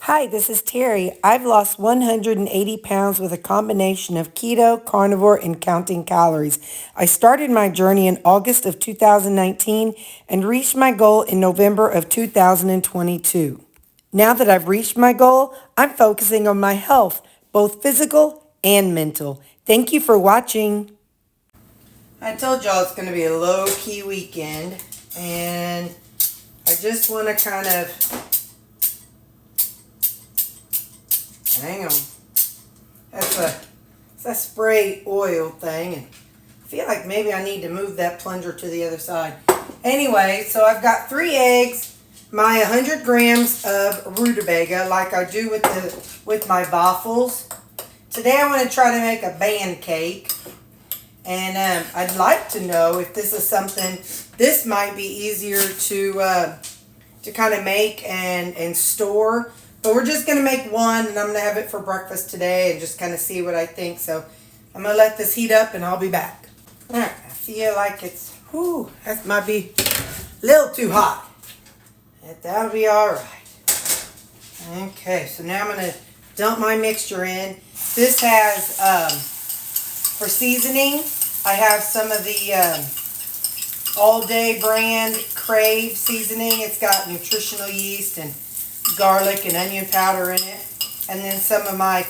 Hi, this is Terry. I've lost 180 pounds with a combination of keto, carnivore, and counting calories. I started my journey in August of 2019 and reached my goal in November of 2022. Now that I've reached my goal, I'm focusing on my health, both physical and mental. Thank you for watching. I told y'all it's going to be a low-key weekend, and I just want to kind of hang on. That's a spray oil thing. And I feel like maybe I need to move that plunger to the other side. Anyway, so I've got 3 eggs, my 100 grams of rutabaga, like I do with my waffles. Today I want to try to make a band cake. And I'd like to know if this is something, this might be easier to kind of make and store. But we're just going to make one, and I'm going to have it for breakfast today and just kind of see what I think. So I'm going to let this heat up, and I'll be back. All right, I feel like it's, that might be a little too hot. But that'll be all right. Okay, so now I'm going to dump my mixture in. This has, for seasoning, I have some of the All Day brand Crave seasoning. It's got nutritional yeast and garlic and onion powder in it, and then some of my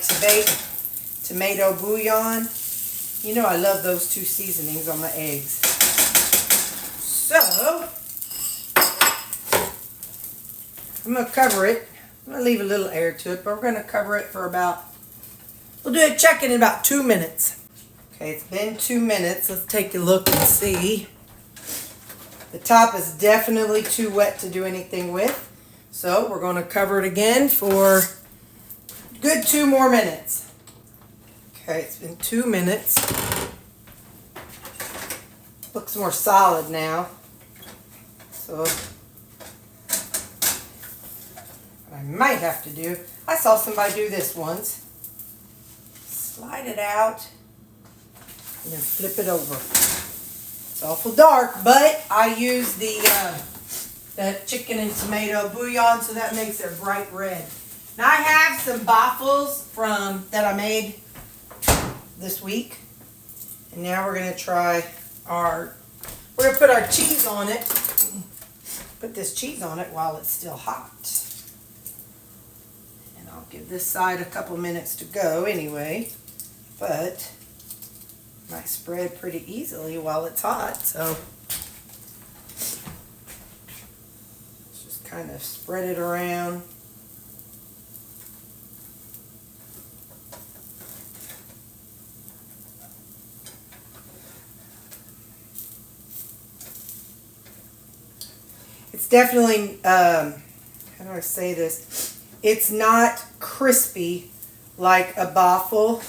tomato bouillon. You know I love those 2 seasonings on my eggs. So I'm going to cover it. I'm going to leave a little air to it, but we're going to cover it for we'll do a check in about 2 minutes. Okay, it's been 2 minutes. Let's take a look and see. The top is definitely too wet to do anything with. So we're going to cover it again for a good 2 more minutes. Okay, it's been 2 minutes. Looks more solid now. So what I might have to do, I saw somebody do this once. Slide it out and then flip it over. It's awful dark, but I use the chicken and tomato bouillon, so that makes it bright red. Now I have some waffles that I made this week, and now we're gonna try we're gonna put our cheese on it. Put this cheese on it while it's still hot, and I'll give this side a couple minutes to go anyway, but it might spread pretty easily while it's hot, so kind of spread it around. It's definitely, how do I say this? It's not crispy like a waffle.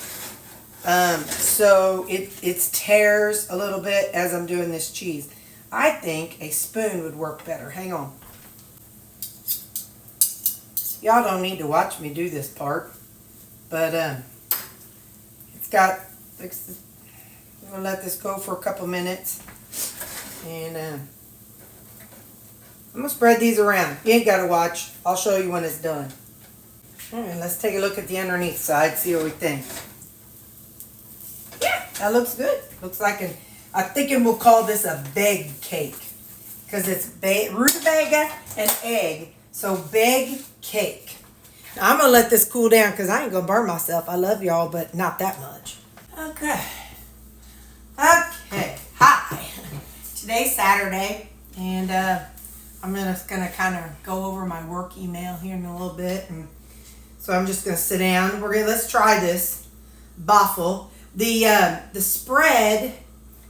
So it tears a little bit as I'm doing this cheese. I think a spoon would work better. Hang on. Y'all don't need to watch me do this part, but it's got, I'm going to let this go for a couple minutes, and I'm going to spread these around. You ain't got to watch. I'll show you when it's done. All right, let's take a look at the underneath side, see what we think. Yeah, that looks good. Looks like I think we'll call this a beg cake, because it's rutabaga and egg. So big cake. Now I'm going to let this cool down because I ain't going to burn myself. I love y'all, but not that much. Okay. Hi. Today's Saturday, and I'm just going to kind of go over my work email here in a little bit. And so I'm just going to sit down. Let's try this waffle. The spread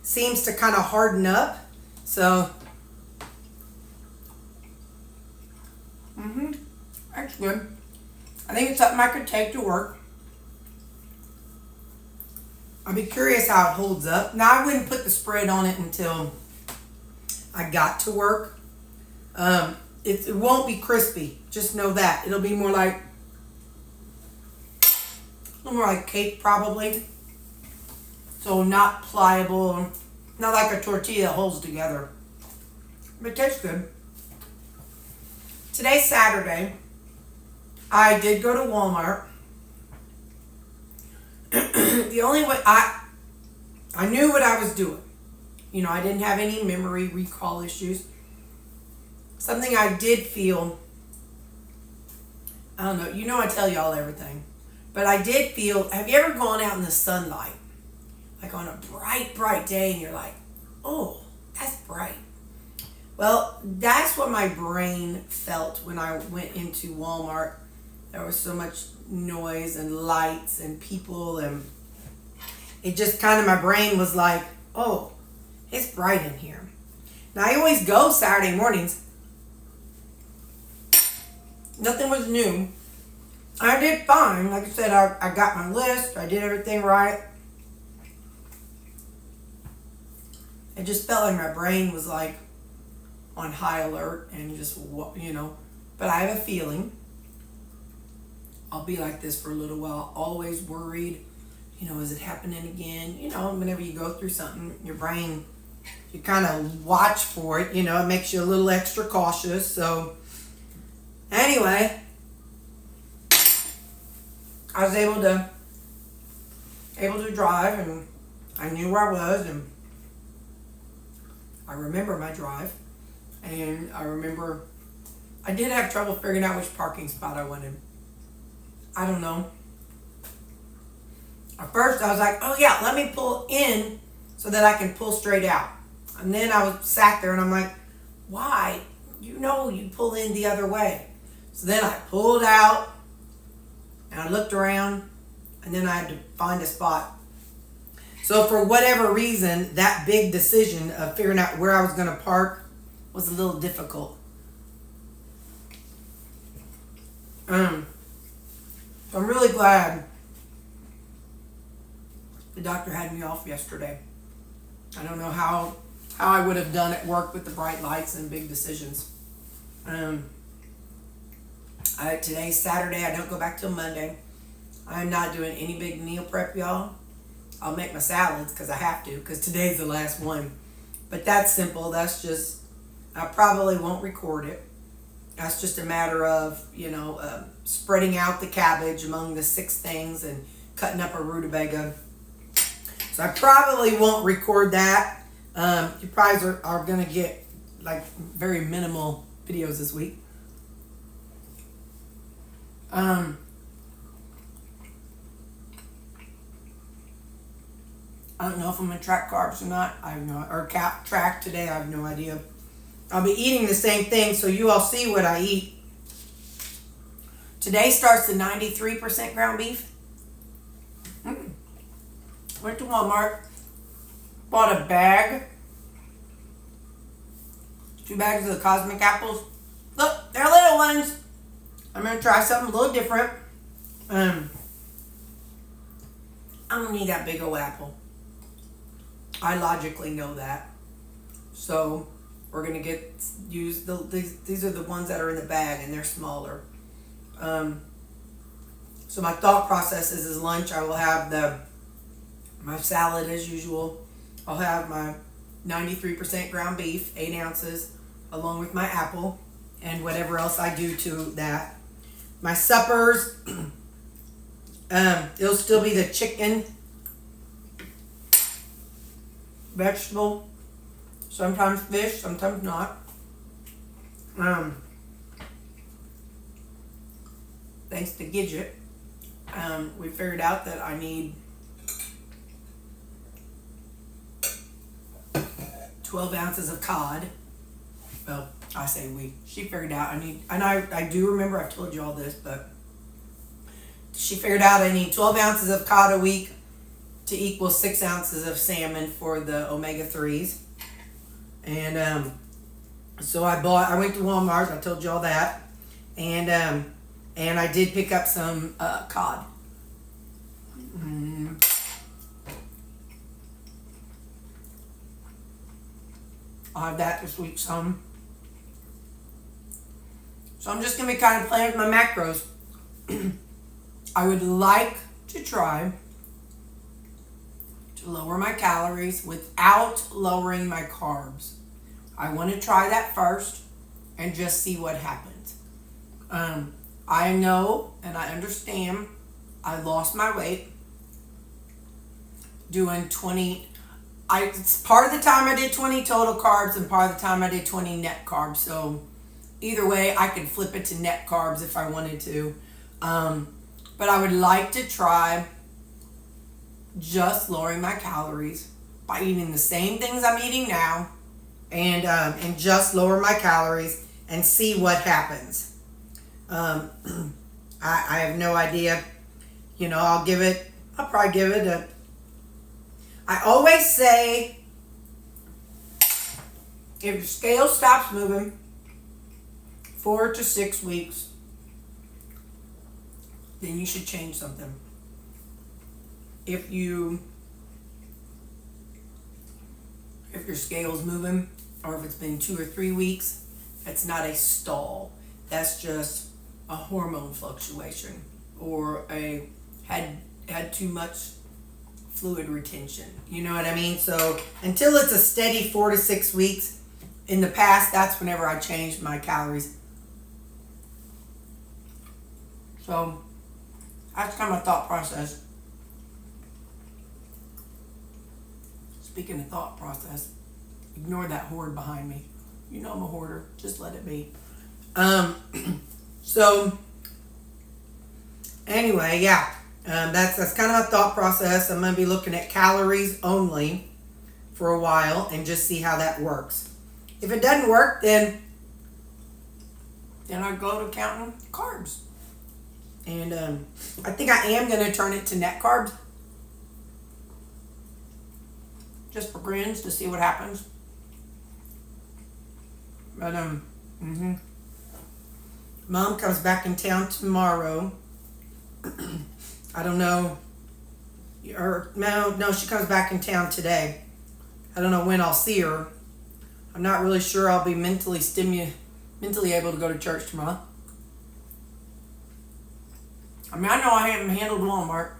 seems to kind of harden up. So that's good. I think it's something I could take to work. I'll be curious how it holds up. Now, I wouldn't put the spread on it until I got to work. It won't be crispy. Just know that. It'll be more like cake probably. So not pliable, not like a tortilla that holds together. But it tastes good. Today's Saturday. I did go to Walmart. The only way I knew what I was doing. You know, I didn't have any memory recall issues. Something I did feel, I don't know, you know I tell y'all everything. But I did feel, have you ever gone out in the sunlight? Like on a bright, bright day and you're like, oh, that's bright. Well, that's what my brain felt when I went into Walmart. There was so much noise and lights and people, and it just kind of, my brain was like, oh, it's bright in here. Now, I always go Saturday mornings. Nothing was new. I did fine. Like I said, I got my list. I did everything right. It just felt like my brain was like on high alert and just, you know. But I have a feeling I'll be like this for a little while. Always worried. You know, is it happening again? You know, whenever you go through something, your brain, you kind of watch for it. You know, it makes you a little extra cautious. So, anyway, I was able to drive, and I knew where I was, and I remember my drive, and I remember I did have trouble figuring out which parking spot I wanted. I don't know. At first I was like, oh yeah, let me pull in so that I can pull straight out. And then I was sat there and I'm like, why? You know you pull in the other way. So then I pulled out and I looked around, and then I had to find a spot. So for whatever reason, that big decision of figuring out where I was going to park was a little difficult. So I'm really glad the doctor had me off yesterday. I don't know how I would have done at work with the bright lights and big decisions. Today's Saturday. I don't go back till Monday. I'm not doing any big meal prep, y'all. I'll make my salads because I have to, because today's the last one. But that's simple. That's just, I probably won't record it. That's just a matter of, you know, spreading out the cabbage among the 6 things and cutting up a rutabaga. So I probably won't record that. You probably are going to get like very minimal videos this week. I don't know if I'm going to track carbs or not. I have no, or track today. I have no idea. I'll be eating the same thing, so you all see what I eat. Today starts the 93% ground beef. Went to Walmart, bought a bag. 2 bags of the cosmic apples. Look, they're little ones. I'm going to try something a little different. I don't need that big old apple. I logically know that. So we're going to use these are the ones that are in the bag, and they're smaller. So my thought process is lunch I will have my salad as usual. I'll have my 93% ground beef, 8 ounces, along with my apple and whatever else I do to that. My suppers, it'll still be the chicken, vegetable, sometimes fish, sometimes not. Thanks to Gidget, we figured out that I need 12 ounces of cod. Well, I say we. She figured out I need, and I do remember I've told you all this, but she figured out I need 12 ounces of cod a week to equal 6 ounces of salmon for the omega-3s. And so I went to Walmart, I told you all that. And I did pick up some cod. I'll have that this week some. So I'm just going to be kind of playing with my macros. I would like to try to lower my calories without lowering my carbs. I want to try that first and just see what happens. I know and I understand I lost my weight doing 20. It's part of the time I did 20 total carbs and part of the time I did 20 net carbs. So either way, I could flip it to net carbs if I wanted to. But I would like to try just lowering my calories by eating the same things I'm eating now, and just lower my calories and see what happens. I have no idea. You know, I'll probably give it a, I always say, if your scale stops moving 4 to 6 weeks, then you should change something. If your scale's moving, or if it's been 2 or 3 weeks, that's not a stall. That's just a hormone fluctuation, or had too much fluid retention. You know what I mean? So until it's a steady 4 to 6 weeks, in the past, that's whenever I changed my calories. So that's kind of my thought process. Speaking of thought process, ignore that hoard behind me. You know I'm a hoarder. Just let it be. So anyway, yeah. That's kind of my thought process. I'm going to be looking at calories only for a while and just see how that works. If it doesn't work, then I go to counting carbs. And I think I am going to turn it to net carbs. Just for grins, to see what happens. But Mom comes back in town tomorrow. I don't know. Or no, she comes back in town today. I don't know when I'll see her. I'm not really sure I'll be mentally able to go to church tomorrow. I mean, I know I haven't handled Walmart,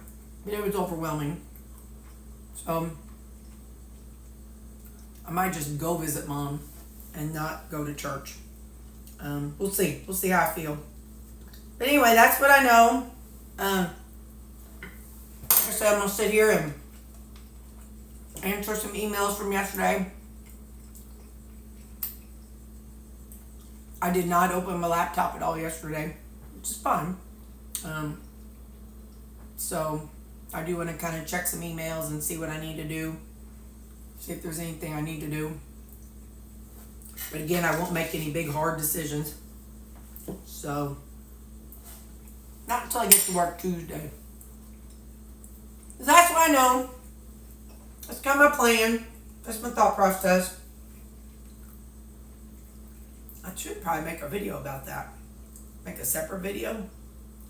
but it was overwhelming. So I might just go visit Mom and not go to church. We'll see. We'll see how I feel. But anyway, that's what I know. Like I said, I'm going to sit here and answer some emails from yesterday. I did not open my laptop at all yesterday, which is fine. So I do want to kind of check some emails and see what I need to do. See if there's anything I need to do. But again, I won't make any big hard decisions. So not until I get to work Tuesday. That's what I know. That's kind of my plan. That's my thought process. I should probably make a video about that. Make a separate video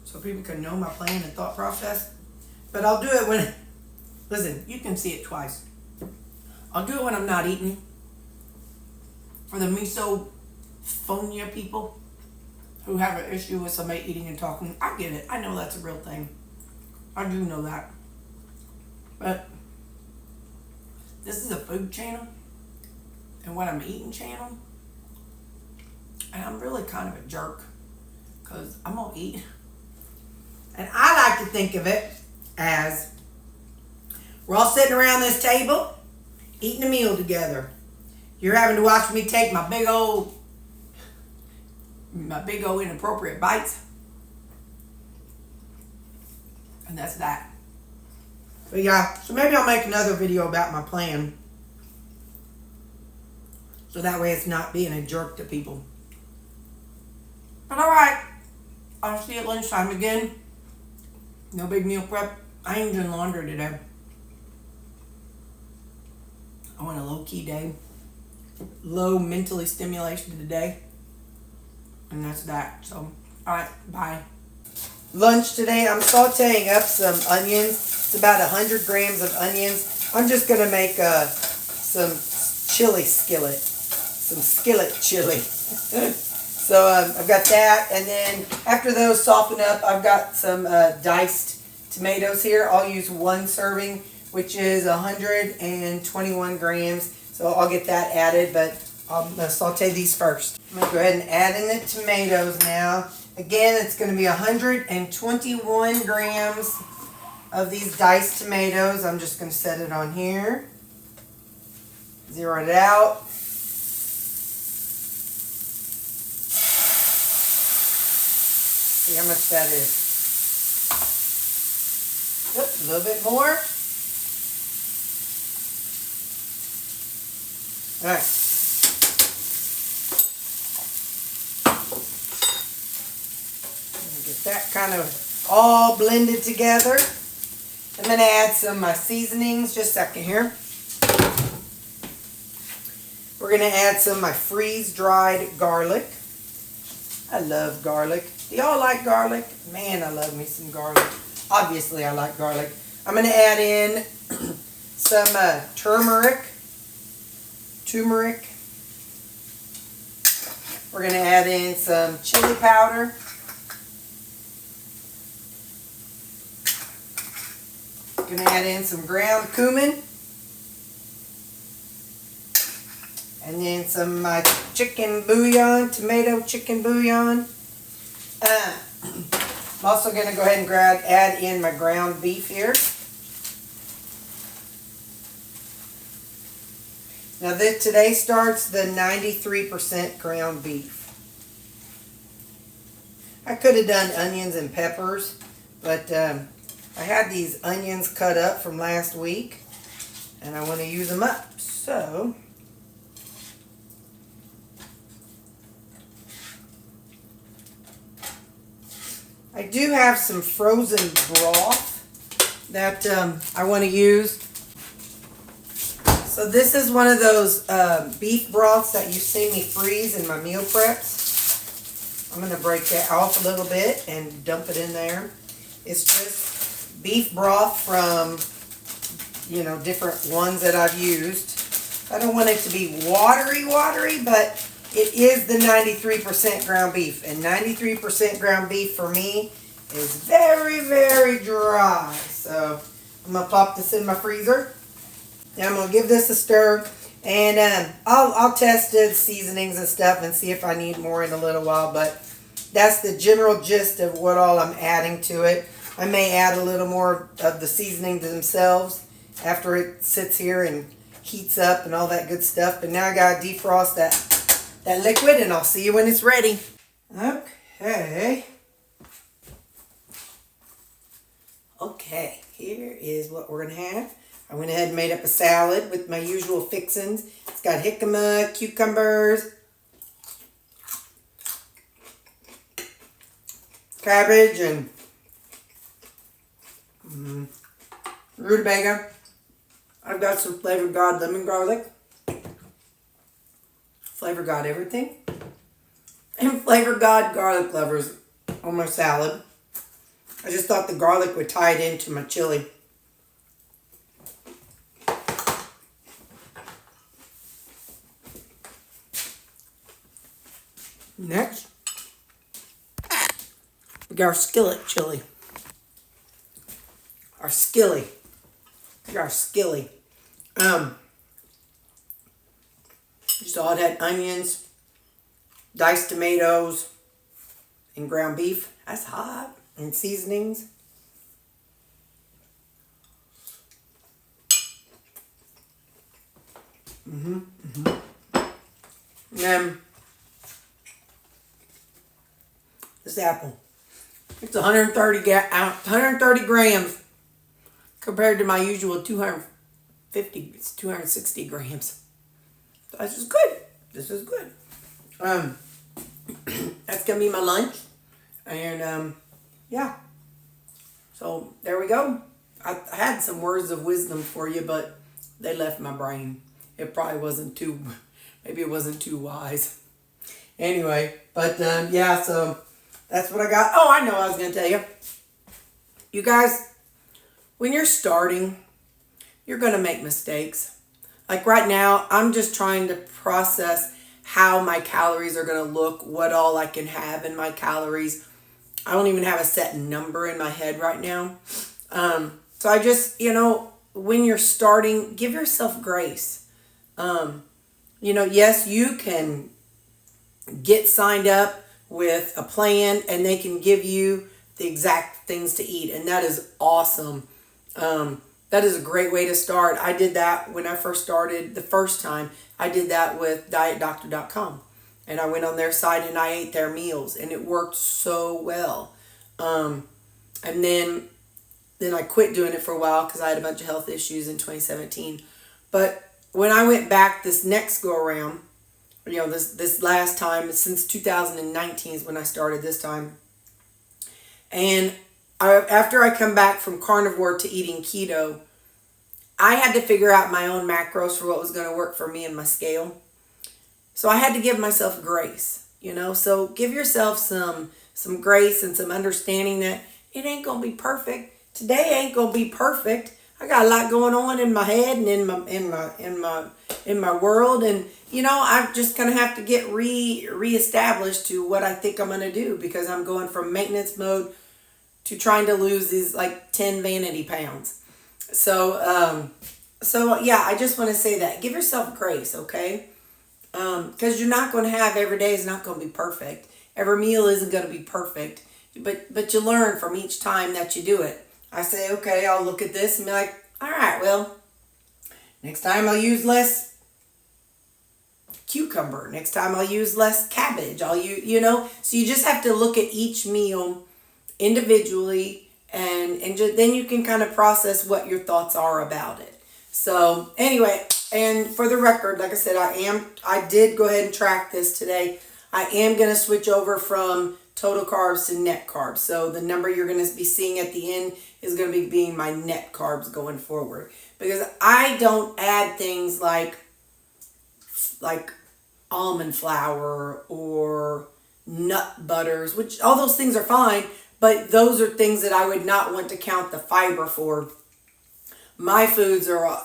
so people can know my plan and thought process. But I'll do it when, listen, you can see it twice. I'll do it when I'm not eating. For the misophonia people who have an issue with somebody eating and talking, I get it. I know that's a real thing. I do know that. But this is a food channel and what I'm eating channel. And I'm really kind of a jerk because I'm going to eat. And I like to think of it as we're all sitting around this table eating a meal together. You're having to watch me take my big old inappropriate bites. And that's that. But yeah, so maybe I'll make another video about my plan. So that way it's not being a jerk to people. But alright, I'll see you at lunchtime again. No big meal prep. I ain't doing laundry today. I want a low-key day. Low mentally stimulation today. And that's that. So, alright, bye. Lunch today, I'm sauteing up some onions. It's about 100 grams of onions. I'm just going to make some chili skillet. Some skillet chili. So I've got that, and then after those soften up, I've got some diced tomatoes here. I'll use 1 serving, which is 121 grams. So I'll get that added, but I'm going to saute these first. I'm going to go ahead and add in the tomatoes now. Again, it's going to be 121 grams of these diced tomatoes. I'm just going to set it on here. Zero it out. See how much that is. Oop, a little bit more. All right. Get that kind of all blended together. I'm going to add some of my seasonings. Just a second here. We're going to add some of my freeze-dried garlic. I love garlic. Do y'all like garlic? Man, I love me some garlic. Obviously, I like garlic. I'm going to add in some turmeric. We're going to add in some chili powder. Going to add in some ground cumin. And then some of my chicken bouillon, tomato chicken bouillon. I'm also going to go ahead and add in my ground beef here. Now today starts the 93% ground beef. I could have done onions and peppers, but I had these onions cut up from last week, and I want to use them up. So I do have some frozen broth that I want to use. So this is one of those beef broths that you see me freeze in my meal preps. I'm going to break that off a little bit and dump it in there. It's just beef broth from, you know, different ones that I've used. I don't want it to be watery, but it is the 93% ground beef. And 93% ground beef for me is very, very dry. So I'm going to pop this in my freezer. Now I'm going to give this a stir. And I'll test the seasonings and stuff and see if I need more in a little while. But that's the general gist of what all I'm adding to it. I may add a little more of the seasoning to themselves after it sits here and heats up and all that good stuff. But now I got to defrost that liquid, and I'll see you when it's ready. Okay, here is what we're going to have. I went ahead and made up a salad with my usual fixings. It's got jicama, cucumbers, cabbage, and rutabaga. I've got some Flavor God lemon garlic. Flavor God everything. And Flavor God garlic clovers on my salad. I just thought the garlic would tie it into my chili. Next, we got our skillet chili. Our skilly. We got our skilly. Just all that onions, diced tomatoes, and ground beef. That's hot. And seasonings. And then this apple. It's 130 grams compared to my usual 250. It's 260 grams. So this is good. This is good. That's gonna be my lunch, and yeah. So there we go. I had some words of wisdom for you, but they left my brain. It probably wasn't too. Maybe it wasn't too wise. Anyway, but yeah. So that's what I got. Oh, I know what I was gonna tell you. You guys, when you're starting, you're gonna make mistakes. Like right now, I'm just trying to process how my calories are going to look, what all I can have in my calories. I don't even have a set number in my head right now. So I just, when you're starting, give yourself grace. Yes, you can get signed up with a plan, and they can give you the exact things to eat, and that is awesome. That is a great way to start. I did that when I first started the first time. I did that with dietdoctor.com, and I went on their site and I ate their meals, and it worked so well. And then I quit doing it for a while because I had a bunch of health issues in 2017. But when I went back this next go around, this last time, since 2019 is when I started this time. And after I come back from carnivore to eating keto, I had to figure out my own macros for what was going to work for me and my scale. So I had to give myself grace, So give yourself some grace and some understanding that it ain't going to be perfect. Today ain't going to be perfect. I got a lot going on in my head and in my world, and I'm just gonna have to get reestablished to what I think I'm gonna do, because I'm going from maintenance mode to trying to lose these 10 vanity pounds. So yeah, I just want to say that give yourself grace, okay? Because you're not going to have every day is not going to be perfect. Every meal isn't going to be perfect, but you learn from each time that you do it. I say, okay, I'll look at this and be like, all right, well, next time I'll use less cucumber. Next time I'll use less cabbage. So you just have to look at each meal individually, and then you can kind of process what your thoughts are about it. So anyway, and for the record, like I said, I did go ahead and track this today. I am going to switch over from total carbs to net carbs. So the number you're going to be seeing at the end is going to be being my net carbs going forward, because I don't add things like almond flour or nut butters, which all those things are fine, but those are things that I would not want to count the fiber for. My foods are,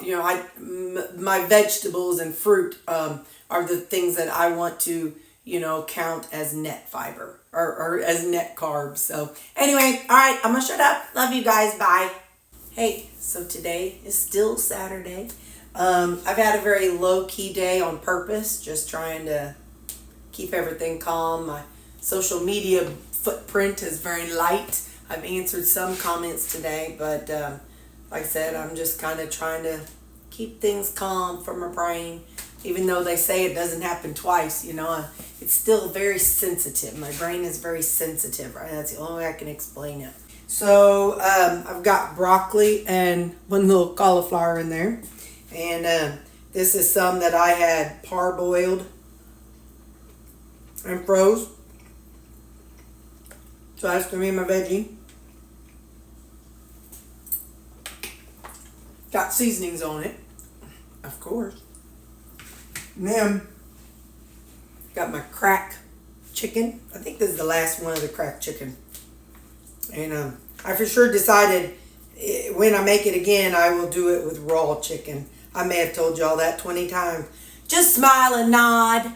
my vegetables and fruit are the things that I want to, count as net fiber or as net carbs. So anyway, all right, I'm gonna shut up. Love you guys. Bye. Hey, so today is still Saturday. I've had a very low-key day on purpose, just trying to keep everything calm. My social media footprint is very light. I've answered some comments today, but like I said, I'm just kind of trying to keep things calm for my brain. Even though they say it doesn't happen twice, it's still very sensitive. My brain is very sensitive, right? That's the only way I can explain it. So I've got broccoli and one little cauliflower in there. And this is some that I had parboiled and froze. So that's going to be my veggie. Got seasonings on it, of course. And then got my crack chicken. I think this is the last one of the crack chicken. And I for sure decided when I make it again, I will do it with raw chicken. I may have told y'all that 20 times. Just smile and nod.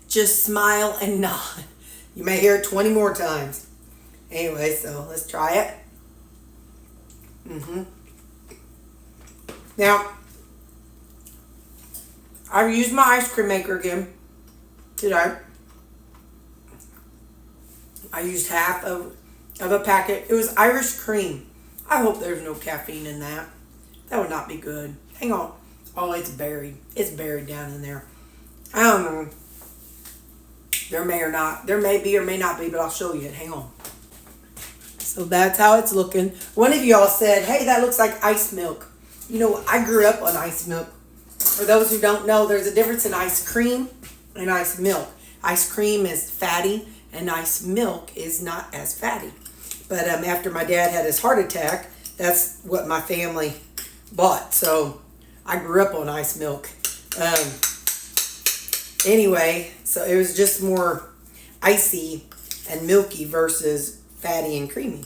Just smile and nod. You may hear it 20 more times. Anyway, so let's try it. Now, I've used my ice cream maker again today. I used half of a packet. It was Irish cream. I hope there's no caffeine in that. That would not be good. Hang on. Oh, it's buried. It's buried down in there. I don't know. There may be or may not be, but I'll show you it. Hang on. So that's how it's looking. One of y'all said, hey, that looks like ice milk. I grew up on ice milk. For those who don't know, there's a difference in ice cream and ice milk. Ice cream is fatty and ice milk is not as fatty. But after my dad had his heart attack, that's what my family bought. So I grew up on ice milk. Anyway, so it was just more icy and milky versus fatty and creamy.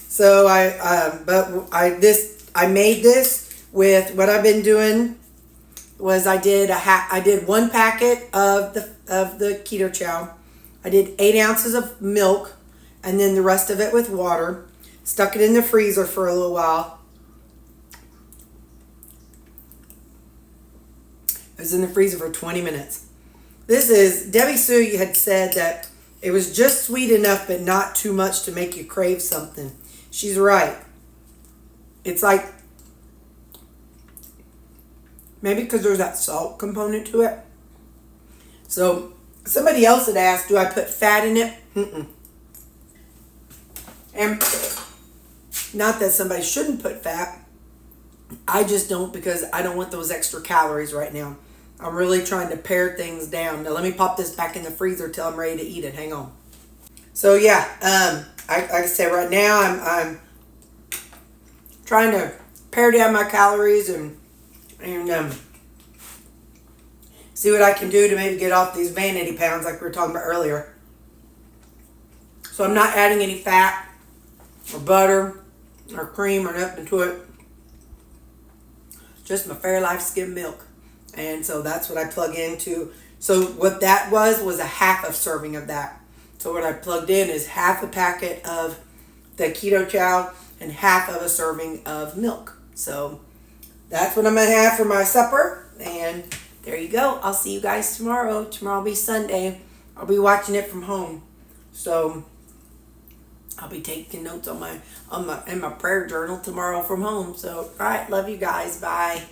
So I made this with what I've been doing was I did 1 packet of the keto chow. I did 8 ounces of milk and then the rest of it with water. Stuck it in the freezer for a little while. It was in the freezer for 20 minutes. This is, Debbie Sue had said that It was just sweet enough, but not too much to make you crave something. She's right. It's like, maybe because there's that salt component to it. So somebody else had asked, do I put fat in it? Mm-mm. And not that somebody shouldn't put fat. I just don't, because I don't want those extra calories right now. I'm really trying to pare things down. Now let me pop this back in the freezer till I'm ready to eat it. Hang on. So yeah, like I said, right now I'm trying to pare down my calories and see what I can do to maybe get off these vanity pounds like we were talking about earlier. So I'm not adding any fat or butter or cream or nothing to it. Just my Fairlife skim milk. And so that's what I plug into. So what that was a half a serving of that. So what I plugged in is half a packet of the keto chow and half of a serving of milk. So that's what I'm going to have for my supper. And there you go. I'll see you guys tomorrow. Tomorrow will be Sunday. I'll be watching it from home. So I'll be taking notes in my prayer journal tomorrow from home. So all right, love you guys. Bye.